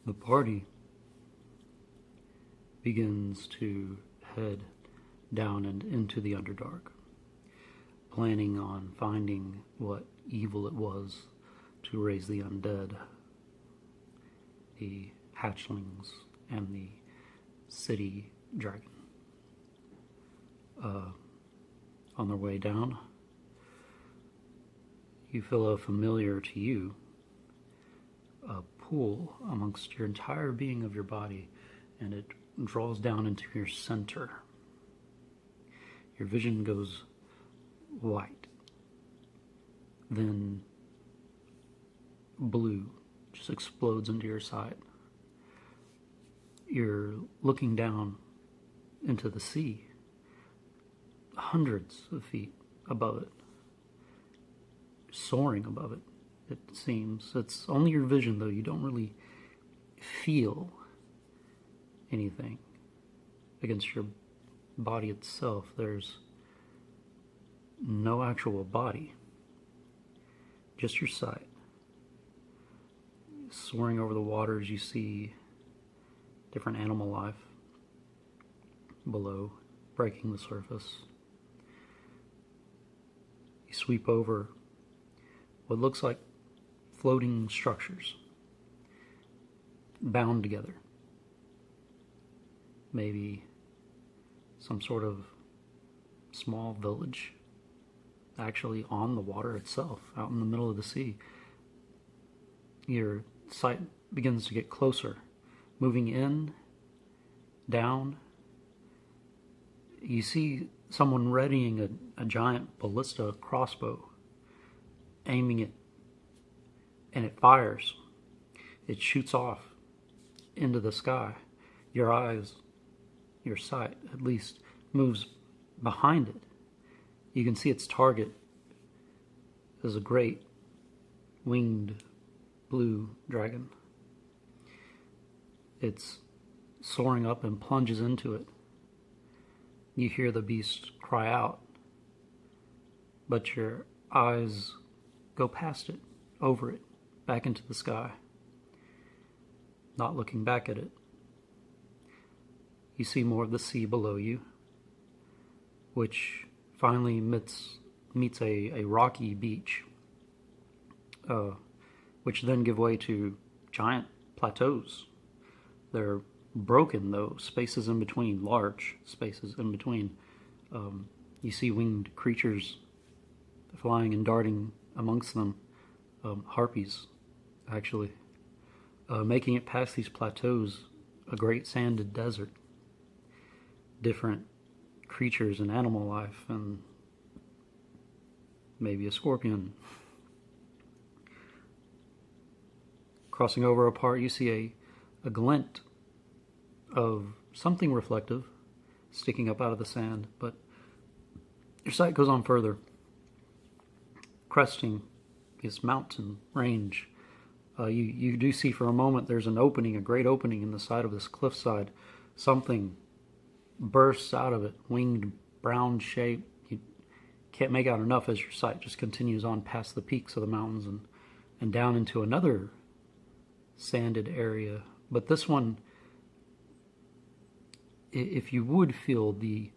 The party begins to head down and into the Underdark, planning on finding what evil it was to raise the undead, the hatchlings, and the city dragon. On their way down, you feel a familiar to you, a pull amongst your entire being of your body, and it draws down into your center. Your vision goes white, then blue, just explodes into your sight. You're looking down into the sea, hundreds of feet above it, soaring above it, it seems. It's only your vision, though. You don't really feel anything against your body itself. There's no actual body, just your sight. Soaring over the waters, you see different animal life below, breaking the surface. You sweep over what looks like floating structures bound together. Maybe some sort of small village actually on the water itself, out in the middle of the sea. Your sight begins to get closer, moving in, down. You see someone readying a giant ballista crossbow, aiming it, and it fires. It shoots off into the sky. Your eyes, your sight at least, moves behind it. You can see its target is a great winged blue dragon. It's soaring up and plunges into it. You hear the beast cry out, but your eyes go past it, over it, back into the sky, not looking back at it. You see more of the sea below you, which finally meets a rocky beach, which then give way to giant plateaus. They're broken, though, spaces in between, large spaces in between. You see winged creatures flying and darting amongst them, harpies, actually, making it past these plateaus, a great sanded desert. Different creatures and animal life, and maybe a scorpion. Crossing over a part, you see a glint of something reflective sticking up out of the sand, but your sight goes on further, cresting this mountain range. You do see for a moment there's an opening, a great opening in the side of this cliffside. Something bursts out of it, winged brown shape. You can't make out enough as your sight just continues on past the peaks of the mountains and down into another sanded area. But this one, if you would feel the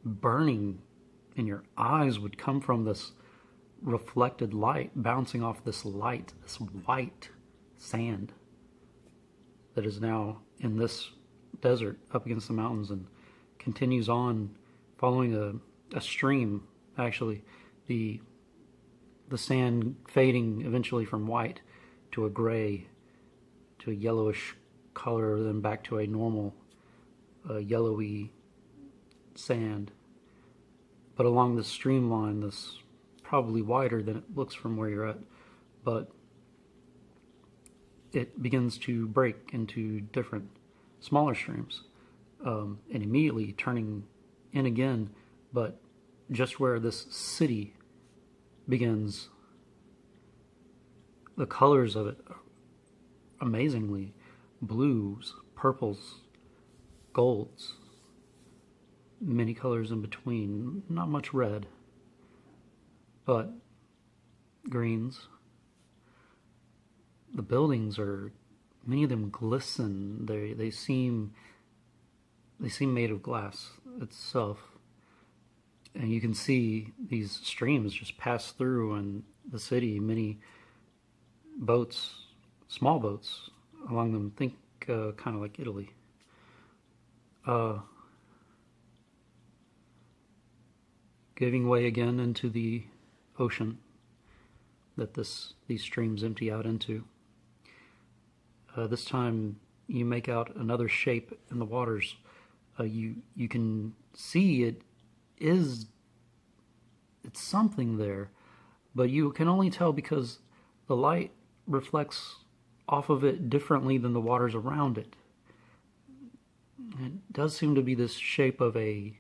burning in your eyes, would come from this reflected light bouncing off this light, this white sand that is now in this desert up against the mountains, and continues on following a stream, actually. The sand fading eventually from white to a gray to a yellowish color, then back to a normal yellowy sand. But along this streamline, this probably wider than it looks from where you're at, but it begins to break into different smaller streams, and immediately turning in again, but just where this city begins, the colors of it are amazingly blues, purples, golds, many colors in between, not much red, but greens. The buildings are Many of them glisten. They seem made of glass itself. And you can see these streams just pass through in the city. Many boats, small boats along them. Think kind of like Italy. Giving way again into the ocean that these streams empty out into. This time you make out another shape in the waters. You can see it's something there, but you can only tell because the light reflects off of it differently than the waters around it. It does seem to be this shape of a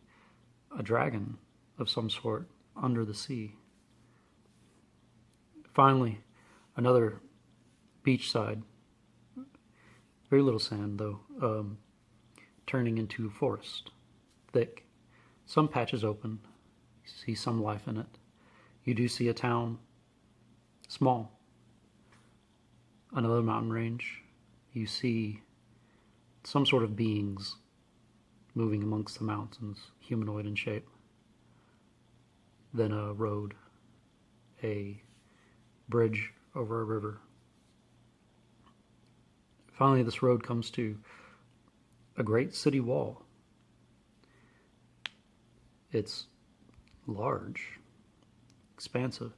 dragon of some sort under the sea. Finally, another beachside. Very little sand, though, turning into forest. Thick. Some patches open. You see some life in it. You do see a town. Small. Another mountain range. You see some sort of beings moving amongst the mountains, humanoid in shape. Then a road, a bridge over a river. Finally, this road comes to a great city wall. It's large, expansive.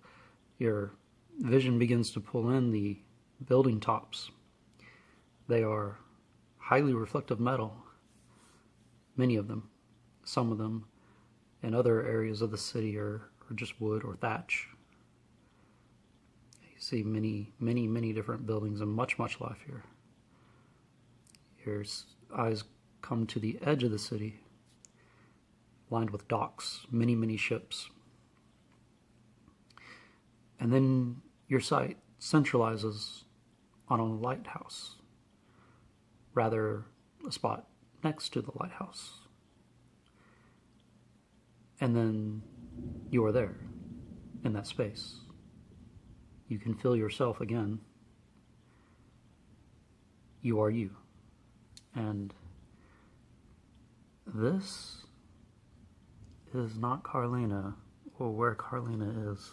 Your vision begins to pull in the building tops. They are highly reflective metal, many of them. Some of them in other areas of the city are just wood or thatch. You see many different buildings and much life here. Your eyes come to the edge of the city, lined with docks, many ships. And then your sight centralizes on a lighthouse, rather a spot next to the lighthouse. And then you are there, in that space. You can feel yourself again. You are you. And this is not Carlina, or where Carlina is.